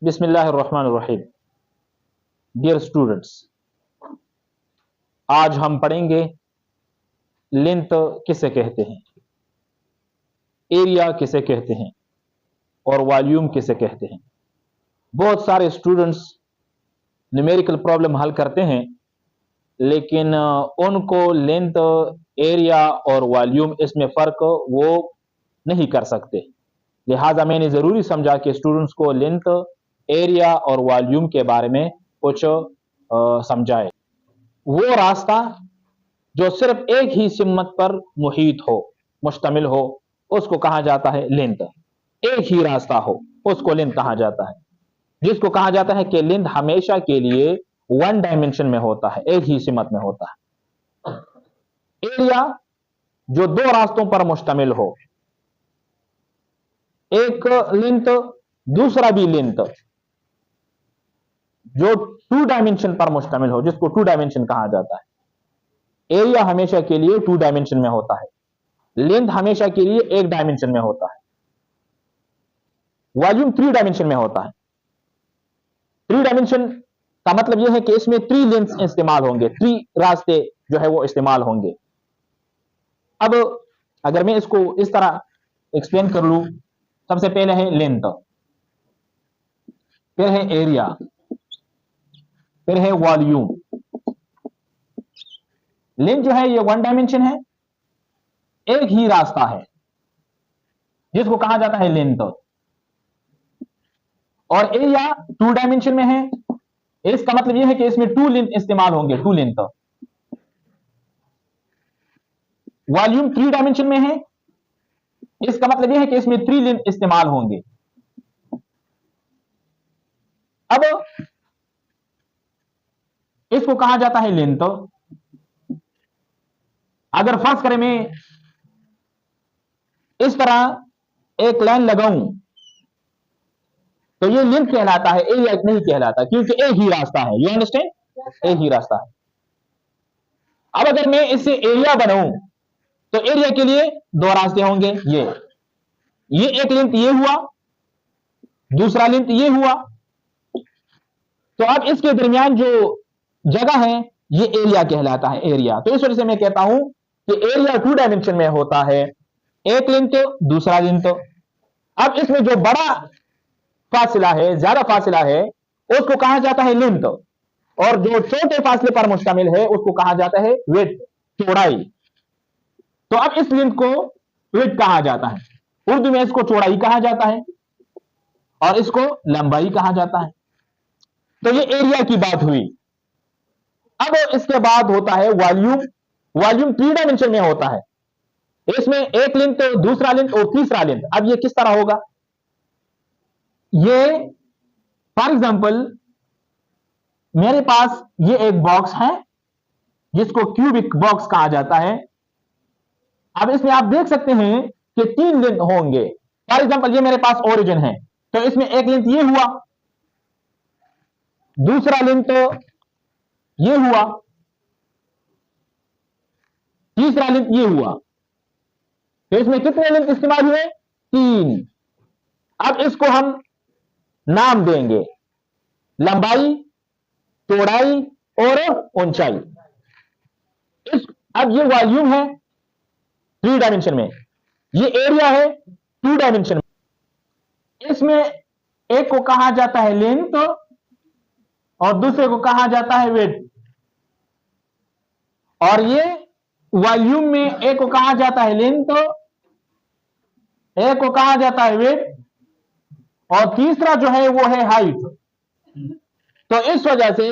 बिस्मिल्लाहिर्रहमानिर्रहीम। Dear students, आज हम पढ़ेंगे लेंथ किसे कहते हैं, एरिया किसे कहते हैं और वॉल्यूम किसे कहते हैं। बहुत सारे स्टूडेंट्स न्यूमेरिकल प्रॉब्लम हल करते हैं, लेकिन उनको लेंथ, एरिया और वॉल्यूम इसमें फ़र्क वो नहीं कर सकते। लिहाजा मैंने ज़रूरी समझा कि स्टूडेंट्स को लेंथ, एरिया और वॉल्यूम के बारे में कुछ समझाए। वो रास्ता जो सिर्फ एक ही सिमत पर मुहित हो, मुश्तमिल हो, उसको कहा जाता है लेंथ। एक ही रास्ता हो उसको लेंथ कहा जाता है, जिसको कहा जाता है कि लेंथ हमेशा के लिए वन डायमेंशन में होता है, एक ही सिमत में होता है। एरिया जो दो रास्तों पर मुश्तमिल हो, एक लेंथ दूसरा भी लेंथ, जो टू डायमेंशन पर मुश्तमिल हो, जिसको टू डायमेंशन कहा जाता है। एरिया हमेशा के लिए टू डायमेंशन में होता है, लेंथ हमेशा के लिए एक डायमेंशन में होता है, वॉल्यूम थ्री डायमेंशन में होता है। थ्री डायमेंशन का मतलब यह है कि इसमें थ्री लेंथ्स इस्तेमाल होंगे, थ्री रास्ते जो है वो इस्तेमाल होंगे। अब अगर मैं इसको इस तरह एक्सप्लेन कर लूं, सबसे पहले है लेंथ, फिर है एरिया, फिर है वॉल्यूम। लेंथ जो है ये वन डायमेंशन है, एक ही रास्ता है, जिसको कहा जाता है लेंथ। और एरिया टू डायमेंशन में है, इसका मतलब यह है कि इसमें टू लेंथ इस्तेमाल होंगे, two length. Volume three dimension में है, इसका मतलब यह है कि इसमें थ्री लेंथ इस्तेमाल होंगे। अब इसको कहा जाता है लेंथ। अगर फर्ज करें मैं इस तरह एक लाइन लगाऊं तो ये लेंथ कहलाता है, एरिया नहीं कहलाता, क्योंकि एक ही रास्ता है। You understand? एक ही रास्ता है। अब अगर मैं इससे एरिया बनाऊं तो एरिया के लिए दो रास्ते होंगे। ये एक लेंथ ये हुआ, दूसरा लेंथ ये हुआ, तो अब इसके दरमियान जो जगह है ये एरिया कहलाता है, एरिया। तो इस वजह से मैं कहता हूं कि एरिया टू डायमेंशन में होता है, एक लेंथ दूसरा लेंथ। अब इसमें जो बड़ा फासला है, ज्यादा फासला है, उसको कहा जाता है लेंथ, और जो छोटे फासले पर मुश्तमिल है उसको कहा जाता है विड्थ, चौड़ाई। तो अब इस लेंथ को विड्थ कहा जाता है, उर्दू में इसको चौड़ाई कहा जाता है और इसको लंबाई कहा जाता है। तो ये एरिया की बात हुई। अब इसके बाद होता है वॉल्यूम। वॉल्यूम थ्री डायमेंशन में होता है, इसमें एक लेंथ, दूसरा लेंथ और तीसरा लेंथ। अब ये किस तरह होगा? ये फॉर एग्जांपल मेरे पास ये एक बॉक्स है जिसको क्यूबिक बॉक्स कहा जाता है। अब इसमें आप देख सकते हैं कि तीन लेंथ होंगे। फॉर एग्जांपल ये मेरे पास ओरिजिन है, तो इसमें एक लेंथ ये हुआ, दूसरा लेंथ ये हुआ, तीसरा लेंथ ये हुआ। तो इसमें कितने लेंथ इस्तेमाल हुए? तीन। अब इसको हम नाम देंगे लंबाई, चौड़ाई और ऊंचाई। अब ये वॉल्यूम है थ्री डायमेंशन में, ये एरिया है टू डायमेंशन में। इसमें एक को कहा जाता है लेंथ और दूसरे को कहा जाता है विड्थ। और ये वॉल्यूम में एक को कहा जाता है लेंथ, एक को कहा जाता है विड्थ, और तीसरा जो है वो है हाइट। तो इस वजह से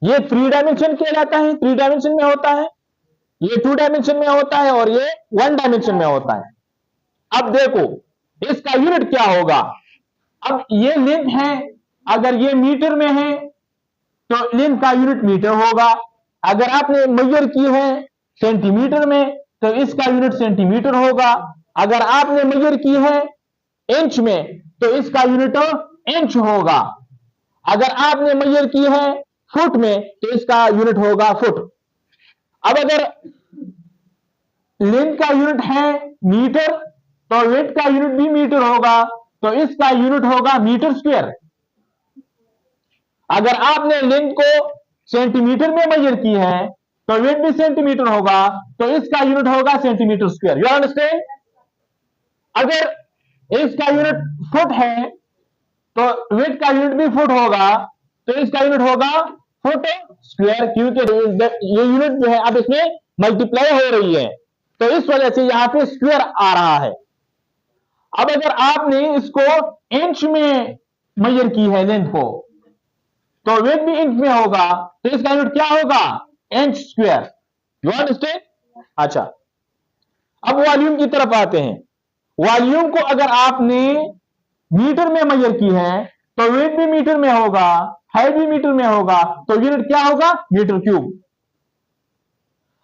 ये थ्री डायमेंशन कहलाता है, थ्री डायमेंशन में होता है, ये टू डायमेंशन में होता है और ये वन डायमेंशन में होता है। अब देखो इसका यूनिट क्या होगा। अब ये लेंथ है, अगर ये मीटर में है तो लेंथ का यूनिट मीटर होगा। अगर आपने मेजर की है सेंटीमीटर में तो इसका यूनिट सेंटीमीटर होगा। अगर आपने मेजर की है इंच में तो इसका यूनिट इंच होगा। अगर आपने मेजर की है फुट में तो इसका यूनिट होगा फुट। अब अगर लेंथ का यूनिट है मीटर तो विड्थ का यूनिट भी मीटर होगा, तो इसका यूनिट होगा मीटर स्क्वायर। अगर आपने लेंथ को सेंटीमीटर में मेजर की है तो वेट भी सेंटीमीटर होगा, तो इसका यूनिट होगा सेंटीमीटर स्क्वायर। You understand? अगर इसका यूनिट फुट है तो वेट का यूनिट भी फुट होगा, तो इसका यूनिट होगा फुट स्क्वायर, क्योंकि ये यूनिट जो है अब इसमें मल्टीप्लाई हो रही है, तो इस वजह से यहां पे स्क्वायर आ रहा है। अब अगर आपने इसको इंच में मेजर की है लेंथ को, तो वेट भी इंच में होगा, तो इसका यूनिट क्या होगा? Inch square. You understand? अच्छा, अब वॉल्यूम की तरफ आते हैं। वॉल्यूम को अगर आपने मीटर में मेजर की है तो वेट भी मीटर में होगा, हाइट भी मीटर में होगा, तो यूनिट क्या होगा? Metre cube.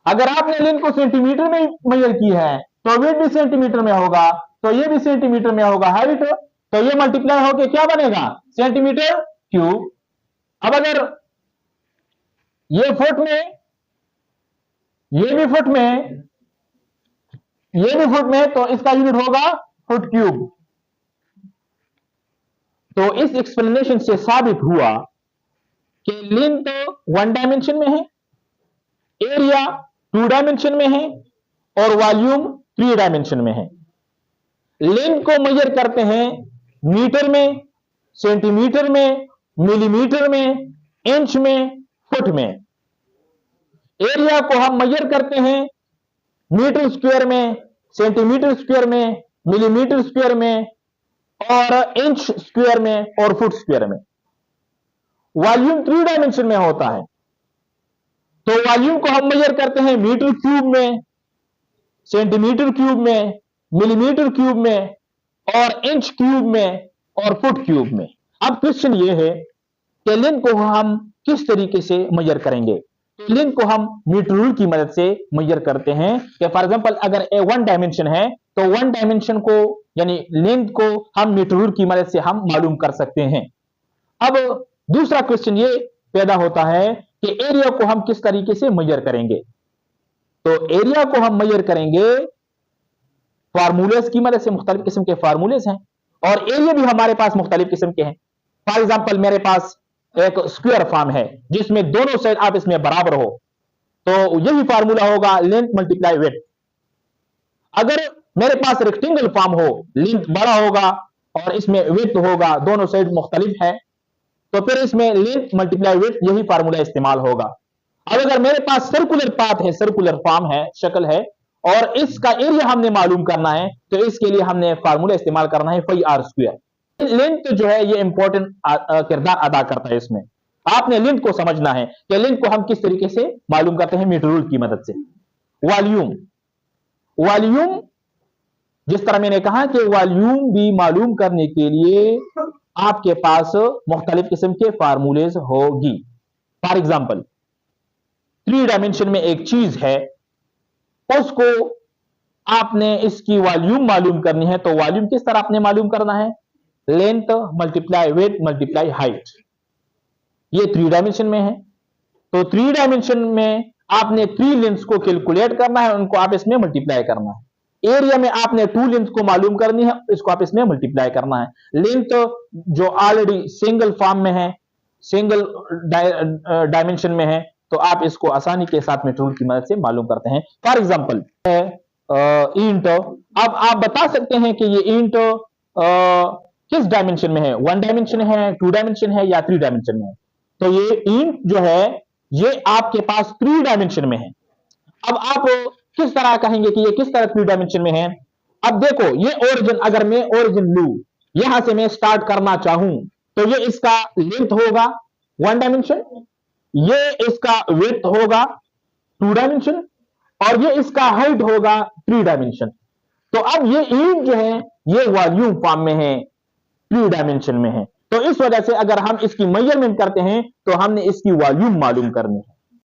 अगर आपने लेंथ को सेंटीमीटर में मेजर की है तो वेट भी सेंटीमीटर में होगा, तो ये भी सेंटीमीटर में होगा, हाइट, तो ये मल्टीप्लाई होके क्या बनेगा? Centimetre cube. अब अगर ये फुट में, ये भी फुट में, ये भी फुट में, तो इसका यूनिट होगा फुट क्यूब। तो इस एक्सप्लेनेशन से साबित हुआ कि लेंथ 1 डायमेंशन में है, एरिया 2 डायमेंशन में है और वॉल्यूम 3 डायमेंशन में है। लेंथ को मेजर करते हैं मीटर में, सेंटीमीटर में, मिलीमीटर में, इंच में, फुट में। एरिया को हम मेजर करते हैं मीटर स्क्वायर में, सेंटीमीटर स्क्वायर में, मिलीमीटर स्क्वायर में और इंच स्क्वायर में और फुट स्क्वायर में। वॉल्यूम 3 डायमेंशन में होता है, तो वॉल्यूम को हम मेजर करते हैं मीटर क्यूब में, सेंटीमीटर क्यूब में, मिलीमीटर क्यूब में और इंच क्यूब में और फुट क्यूब में। अब क्वेश्चन ये है कि लेंथ को हम किस तरीके से मेजर करेंगे? तो लेंथ को हम मीटर रूल की मदद से मेजर करते हैं कि फॉर एग्जांपल अगर ए 1 डायमेंशन है तो 1 डायमेंशन को यानी लेंथ को हम मीटर रूल की मदद से हम मालूम कर सकते हैं। अब दूसरा क्वेश्चन ये पैदा होता है कि एरिया को हम किस तरीके से मेजर करेंगे? तो एरिया को हम मेजर करेंगे फार्मूलेस की मदद से। मुख्तलिफ किस्म के फार्मूलेस हैं और एरिया भी हमारे पास मुख्तलिफ किस्म के हैं। फॉर एग्जांपल मेरे पास एक स्क्वायर फॉर्म है जिसमें दोनों साइड आप इसमें बराबर हो, तो यही फार्मूला होगा लेंथ मल्टीप्लाई वेट। अगर मेरे पास रेक्टेंगल फॉर्म हो, लेंथ बड़ा होगा और इसमें वेट होगा, दोनों साइड मुख्तलिफ है, तो फिर इसमें लेंथ मल्टीप्लाई वेट यही फार्मूला इस्तेमाल होगा। अब अगर मेरे पास सर्कुलर पाथ है, सर्कुलर फॉर्म है, शक्ल है और इसका एरिया हमने मालूम करना है, तो इसके लिए हमने फार्मूला इस्तेमाल करना है पाई आर स्क्वायर। लेंथ जो है ये इंपॉर्टेंट किरदार अदा करता है। इसमें आपने लेंथ को समझना है कि लेंथ को हम किस तरीके से मालूम करते हैं मीटर रूल की मदद से। वॉल्यूम, वॉल्यूम जिस तरह मैंने कहा कि वॉल्यूम भी मालूम करने के लिए आपके पास मुख्तलिफ किस्म के फार्मूलेज होगी। फॉर एग्जाम्पल 3 डायमेंशन में एक चीज है, उसको आपने इसकी वॉल्यूम मालूम करनी है, तो वॉल्यूम किस तरह आपने मालूम करना है? Length multiply weight multiply height. ये 3 डायमेंशन में है, तो 3 डायमेंशन में आपने 3 लेंथ्स को कैलकुलेट करना है, उनको आप इसमें मल्टीप्लाई करना है। एरिया में आपने 2 लेंथ को मालूम करनी है, इसको आप इसमें मल्टीप्लाई करना है। लेंथ जो ऑलरेडी सिंगल फॉर्म में है, सिंगल डायमेंशन में है, तो आप इसको आसानी के साथ में टूल की मदद से मालूम करते हैं। फॉर एग्जांपल ईंट, अब आप बता सकते हैं कि ये ईंट किस डायमेंशन में है? 1 डायमेंशन है, 2 डायमेंशन है या 3 डायमेंशन में है? तो ये ईंट जो है ये आपके पास 3 डायमेंशन में है। अब आप किस तरह कहेंगे कि ये किस तरह 3 डायमेंशन में है? अब देखो, ये ओरिजिन, अगर मैं ओरिजिन लूं, यहां से मैं स्टार्ट करना चाहूं, तो ये इसका लेंथ होगा 1 डायमेंशन, ये इसका विड्थ होगा 2 डायमेंशन और ये इसका हाइट होगा 3 डायमेंशन। तो अब ये ईंट जो है ये वॉल्यूम फॉर्म में है, 3 डायमेंशन में है, तो इस वजह से अगर हम इसकी मेजरमेंट करते हैं तो हमने इसकी वॉल्यूम मालूम करनी है।